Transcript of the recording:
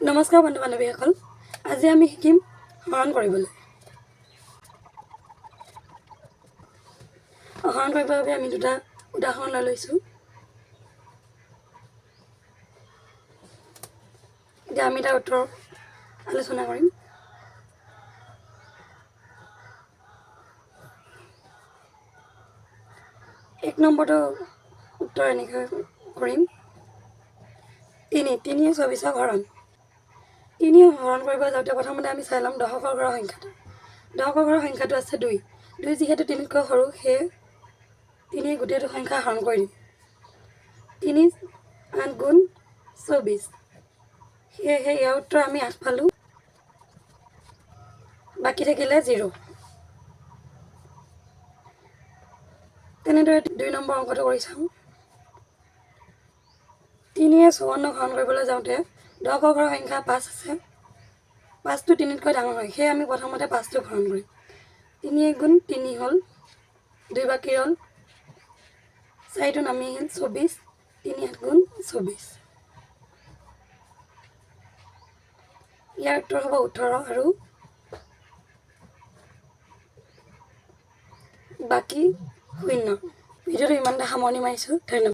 নমস্কাৰ বন্ধু বান্ধৱীসকল, আজি আমি শিকিম হৰণ কৰিবলৈ। হৰণ কৰিবৰ বাবে আমি দুটা উদাহৰণ লৈ লৈছোঁ। এতিয়া আমি তাৰ উত্তৰ আলোচনা কৰিম। এক নম্বৰটো উত্তৰ এনেকৈ কৰিম। ৩য়ে ২৪ক হৰণ। ৩ হৰণ কৰিব যাওঁতে প্ৰথমতে আমি চাই ল'ম দশকৰ ঘৰৰ সংখ্যাটো। দশকৰ ঘৰৰ সংখ্যাটো আছে ২ যিহেতু ৩তকৈ সৰু, সেয়ে ৩ গোটেইটো সংখ্যা হৰণ কৰি দিম। ৩ 8 গুণ ২৪, সেয়েহে ইয়াৰ উত্তৰ আমি ৮ পালোঁ। বাকী থাকিলে 0। তেনেদৰে ২ নম্বৰ অংকটো কৰি চাওঁ। ৩য়ে ৫৪ক হৰণ কৰিবলৈ যাওঁতে দশকৰ ঘৰৰ সংখ্যা ৫ আছে। ৫টো ৩তকৈ ডাঙৰ হয়, সেয়ে আমি প্ৰথমতে ৫টোক হৰণ কৰিম। ৩ গুণ ৩ হ'ল, ২ বাকী ৰ'ল, ৪টো নামি আহিল ২৪। ৩ ৮ গুণ ২৪, ইয়াৰ উত্তৰ হ'ব ১৮ আৰু বাকী ০। ভিডিঅ'টো ইমানতে সামৰণি মাৰিছোঁ। ধন্যবাদ।